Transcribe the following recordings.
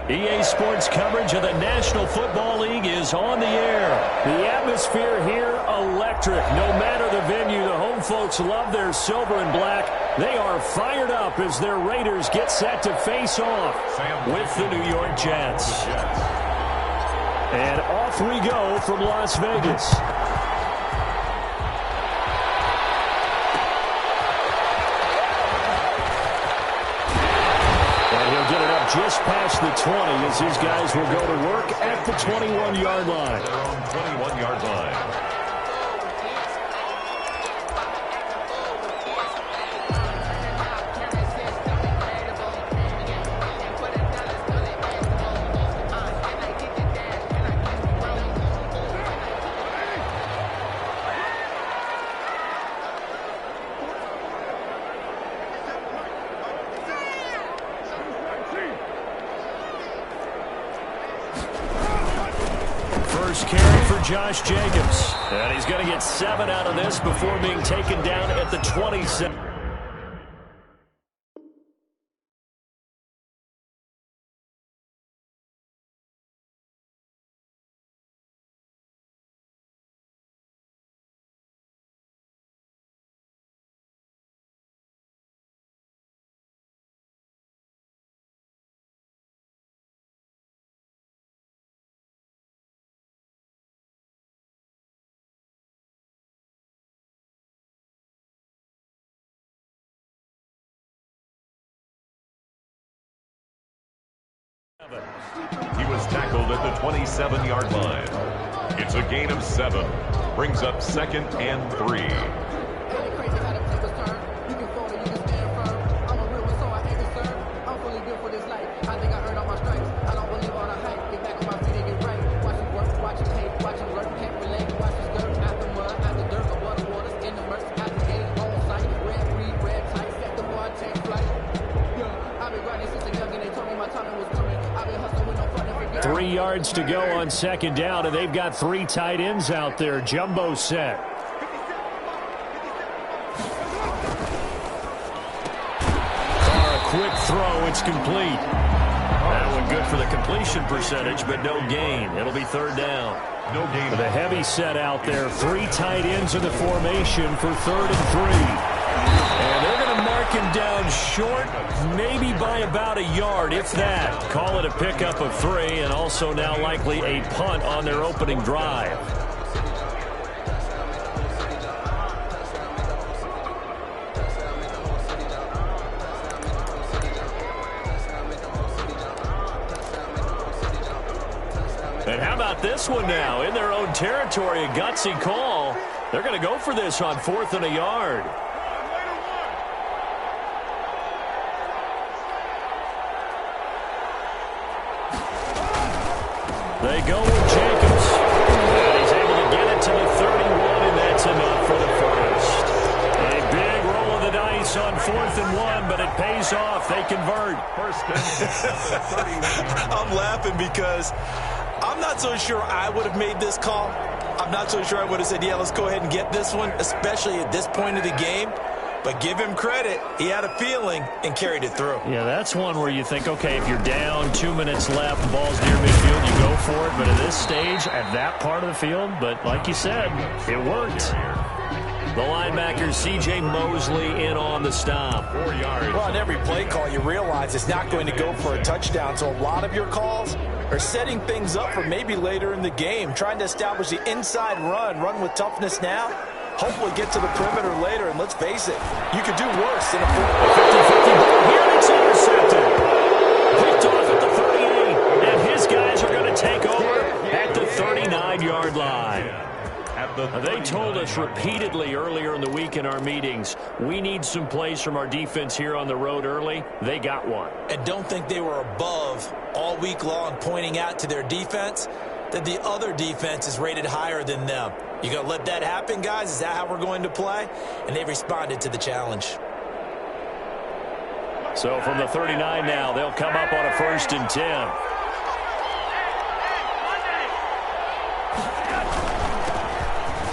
EA Sports coverage of the National Football League is on the air. The atmosphere here, electric. No matter the venue, the home folks love their silver and black. They are fired up as their Raiders get set to face off with the New York Jets. And off we go from Las Vegas. Just past the 20 as these guys will go to work at the 21-yard line. Their own 21-yard line. Carry for Josh Jacobs. And he's going to get 7 out of this before being taken down at the 27. He was tackled at the 27-yard line. It's a gain of 7. Brings up 2nd and 3. Yards to go on 2nd down, and they've got 3 tight ends out there. Jumbo set. A quick throw. It's complete. That one good for the completion percentage, but no gain. It'll be 3rd down. No gain. With a heavy set out there. 3 tight ends in the formation for 3rd and 3. And they're going to mark him down short, maybe by about a yard, if that. Call it a pickup of 3, and also now likely a punt on their opening drive. And how about this one now? In their own territory, a gutsy call. They're going to go for this on 4th and a yard. They go with Jacobs. And he's able to get it to the 31, and that's enough for the first. A big roll of the dice on 4th and 1, but it pays off. They convert. First and I'm laughing because I'm not so sure I would have made this call. I'm not so sure I would have said, yeah, let's go ahead and get this one, especially at this point of the game. But give him credit. He had a feeling and carried it through. Yeah, that's one where you think, okay, if you're down, 2 minutes left, the ball's near midfield, you go for it. But at this stage, at that part of the field, but like you said, it worked. The linebacker, C.J. Mosley, in on the stop. 4 yards. Well, on every play call, you realize it's not going to go for a touchdown. So a lot of your calls are setting things up for maybe later in the game, trying to establish the inside run with toughness now. Hopefully get to the perimeter later, and let's face it, you could do worse than a 50-50 ball here, and it's intercepted. Picked off at the 38, and his guys are going to take over at the 39-yard line. They told us repeatedly earlier in the week in our meetings, we need some plays from our defense here on the road early. They got one. And don't think they were above all week long pointing out to their defense that the other defense is rated higher than them. You going to let that happen, guys? Is that how we're going to play? And they responded to the challenge. So from the 39 now, they'll come up on a 1st and 10.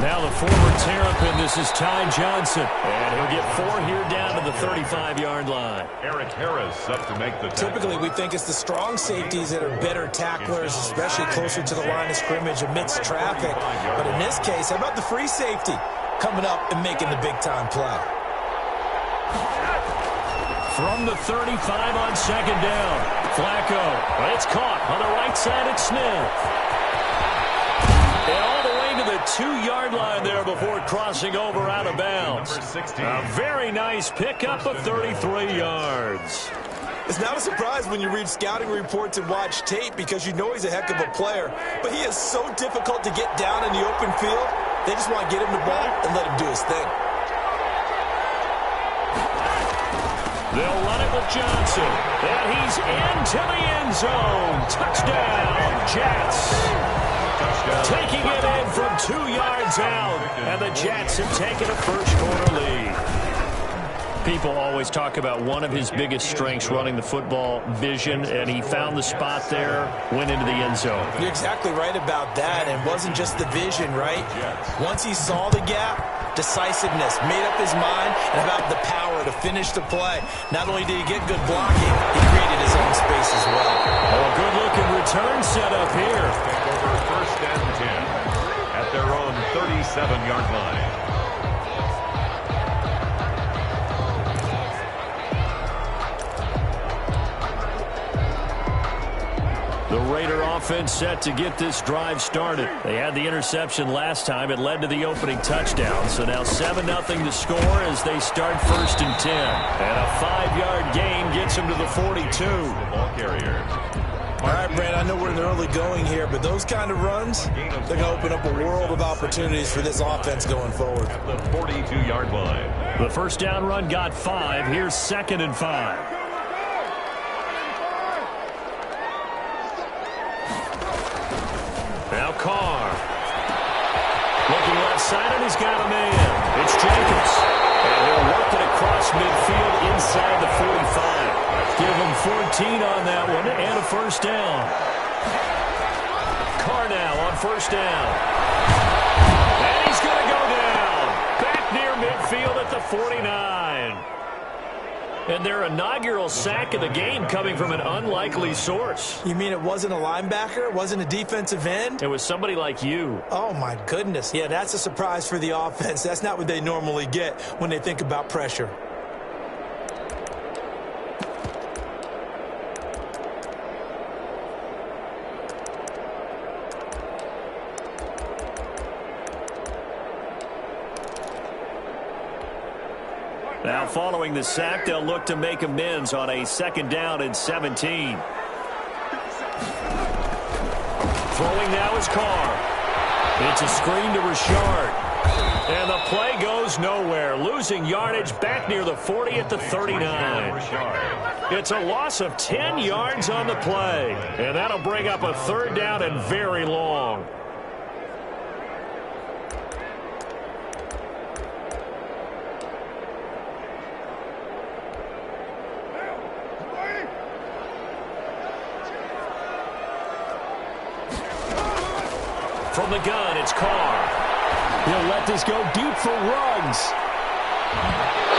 Now the former Terrapin, this is Ty Johnson. And he'll get 4 here down to the 35-yard line. Eric Harris up to make the tackle. Typically, we think it's the strong safeties that are better tacklers, especially closer to the line of scrimmage amidst traffic. But in this case, how about the free safety coming up and making the big-time play? From the 35 on second down. Flacco. But it's caught on the right side at Smith. And all the way to the 2-yard line there before crossing over out of bounds. A very nice pickup of 33 yards. It's not a surprise when you read scouting reports and watch tape because you know he's a heck of a player. But he is so difficult to get down in the open field. They just want to get him the ball and let him do his thing. They'll run it with Johnson. And he's into the end zone. Touchdown, Jets. Taking it in from 2 yards out. And the Jets have taken a first-quarter lead. People always talk about one of his biggest strengths running the football, vision, and he found the spot there, went into the end zone. You're exactly right about that, and it wasn't just the vision, right? Once he saw the gap, decisiveness, made up his mind, and about the power to finish the play. Not only did he get good blocking, he created his own space as well. Oh, a good-looking return set up here. Over first and 10 at their own 37-yard line. The Raider offense set to get this drive started. They had the interception last time. It led to the opening touchdown. So now 7-0 to score as they start first and 10. And a 5-yard gain gets them to the 42. Ball carrier. All right, Brad, I know we're in the early going here, but those kind of runs, they're going to open up a world of opportunities for this offense going forward. At the 42-yard line. The first down run got 5. Here's 2nd and 5. Now Carr. Looking left side, and he's got a man. It's Jacobs. And he'll work it across midfield inside the 45. Give him 14 on that one, and a first down. Carr now on first down. And he's going to go down. Back near midfield at the 49. And their inaugural sack of the game coming from an unlikely source. You mean it wasn't a linebacker? It wasn't a defensive end? It was somebody like you. Oh, my goodness. Yeah, that's a surprise for the offense. That's not what they normally get when they think about pressure. Now following the sack, they'll look to make amends on a 2nd down and 17. Throwing now is Carr. It's a screen to Richard. And the play goes nowhere. Losing yardage back near the 40 at the 39. It's a loss of 10 yards on the play. And that'll bring up a 3rd down and very long. From the gun, it's Carr. He'll let this go deep for Ruggs.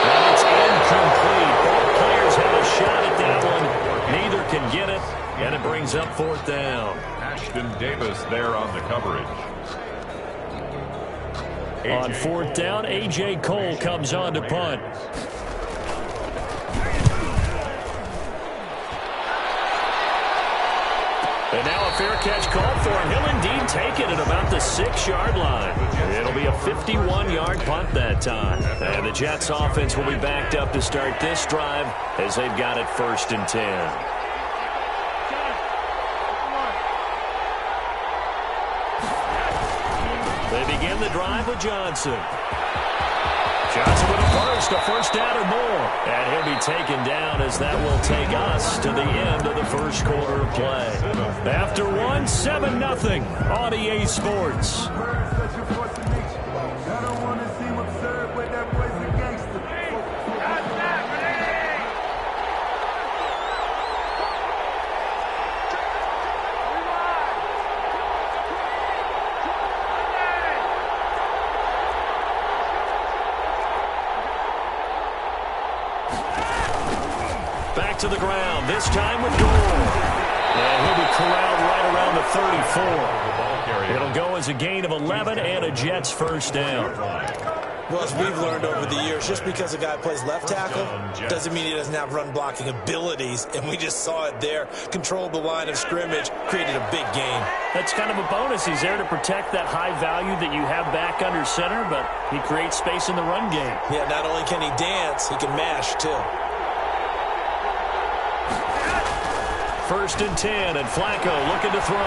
And it's incomplete. Both players have a shot at that one. Neither can get it, and it brings up 4th down. Ashton Davis there on the coverage. On 4th down, A.J. Cole comes on to punt. And now a fair catch called for, and he'll indeed take it at about the 6-yard line. It'll be a 51-yard punt that time. And the Jets offense will be backed up to start this drive as they've got it 1st and 10. They begin the drive with Johnson. Johnson with a burst, a first down or more. And he'll be taken down as that will take us to the end of the first quarter of play. After one, 7-0 on EA Sports. to the ground, this time with Gore. And he'll be corralled right around the 34. It'll go as a gain of 11 and a Jets first down. Well, as we've learned over the years, just because a guy plays left tackle doesn't mean he doesn't have run-blocking abilities, and we just saw it there. Controlled the line of scrimmage, created a big gain. That's kind of a bonus. He's there to protect that high value that you have back under center, but he creates space in the run game. Yeah, not only can he dance, he can mash, too. 1st and 10, and Flacco looking to throw.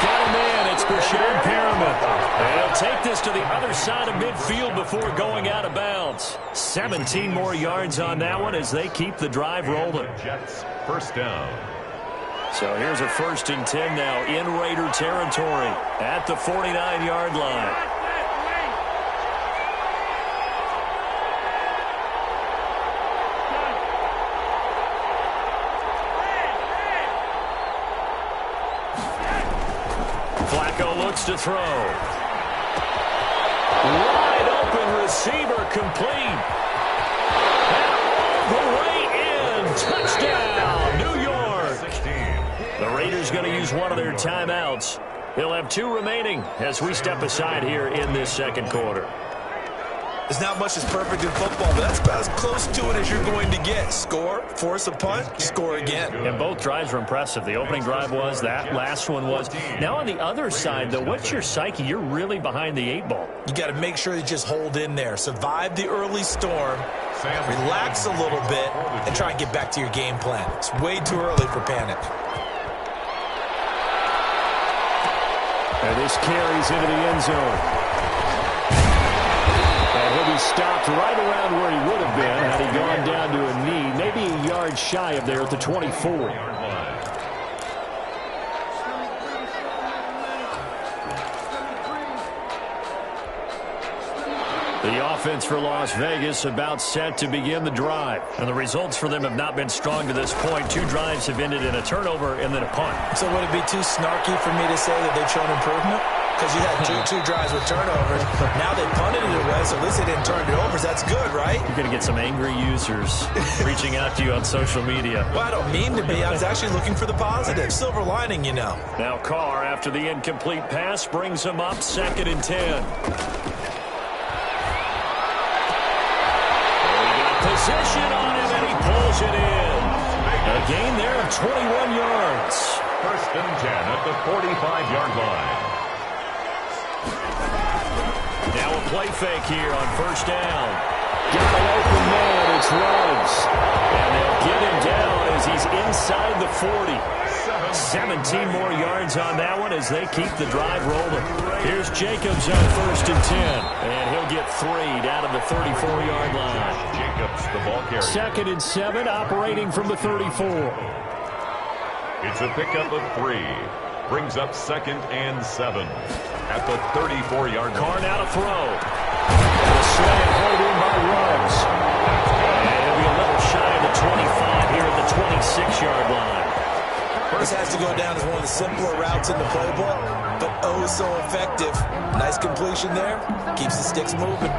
Got him in. It's Brashad Perriman. And he'll take this to the other side of midfield before going out of bounds. 17 more yards on that one as they keep the drive rolling. Jets first down. So here's a 1st and 10 now in Raider territory at the 49-yard line. Flacco looks to throw. Wide open receiver complete. And all the way in. Touchdown, New York. 16. The Raiders going to use one of their timeouts. They'll have 2 remaining as we step aside here in this second quarter. There's not much that's perfect in football, but that's about as close to it as you're going to get. Score, force a punt, score again. And both drives were impressive. The opening drive was, that last one was. Now on the other side, though, what's your psyche? You're really behind the 8 ball. You got to make sure you just hold in there. Survive the early storm, relax a little bit, and try and get back to your game plan. It's way too early for panic. And this carries into the end zone. And he'll be stopped right around where he would have been had he gone down to a knee, maybe a yard shy of there at the 24. The offense for Las Vegas about set to begin the drive. And the results for them have not been strong to this point. 2 drives have ended in a turnover and then a punt. So would it be too snarky for me to say that they've shown improvement? Because you had two drives with turnovers. Now they punted it away, so at least they didn't turn it over. That's good, right? You're going to get some angry users reaching out to you on social media. Well, I don't mean to be. I was actually looking for the positive. Silver lining, you know. Now Carr, after the incomplete pass, brings him up 2nd and 10. Possession on him, and he pulls it in. A gain there of 21 yards. 1st and 10 at the 45-yard line. Now a play fake here on 1st down. Got an open man, it's Ruggs. And they'll get him down as he's inside the 40. 17 more yards on that one as they keep the drive rolling. Here's Jacobs on 1st and 10. And he'll get 3 down to the 34-yard line. Jacobs, the ball carrier. 2nd and 7, operating from the 34. It's a pickup of 3. Brings up 2nd and 7 at the 34-yard line. Carr now to throw. The slant hold in by Ruggs. And he'll be a little shy of the 25 here at the 26-yard line. First has to go down as one of the simpler routes in the playbook, but oh so effective. Nice completion there. Keeps the sticks moving.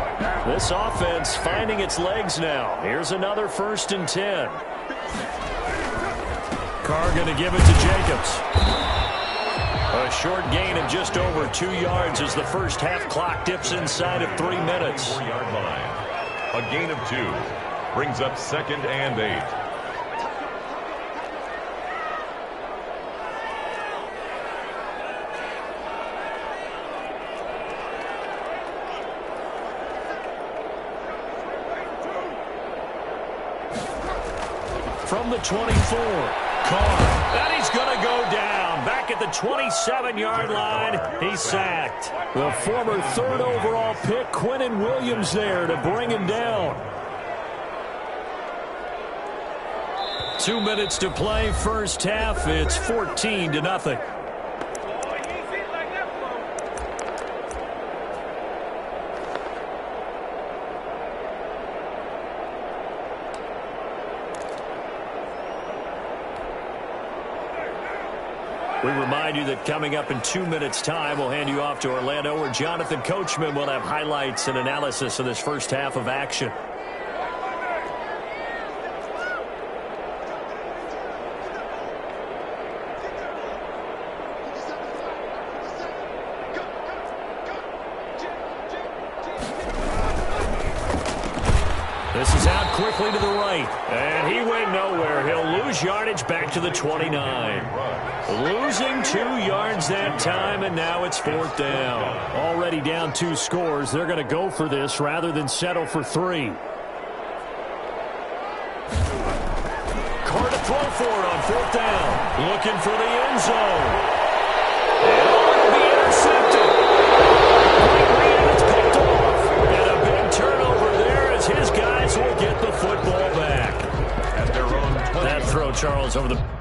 This offense finding its legs now. Here's another 1st and 10. Carr going to give it to Jacobs. A short gain of just over 2 yards as the first half clock dips inside of 3 minutes. 4-yard line. A gain of 2. Brings up 2nd and 8. From the 24, Carr. And he's going to go down. Back at the 27-yard line, he's sacked. The former 3rd overall pick, Quinnen Williams, there to bring him down. 2 minutes to play, first half. It's 14-0. We remind you that coming up in 2 minutes' time, we'll hand you off to Orlando, where Jonathan Coachman will have highlights and analysis of this first half of action. This is out quickly to the right. And he went nowhere. He'll lose yardage back to the 29. Losing 2 yards that time, and now it's 4th down. Already down 2 scores. They're going to go for this rather than settle for 3. Carr to throw for it on 4th down. Looking for the end zone. And it'll be intercepted. And it's picked off. And a big turnover there as his guys will get the football back. At their own 20. That throw, Charles, over the...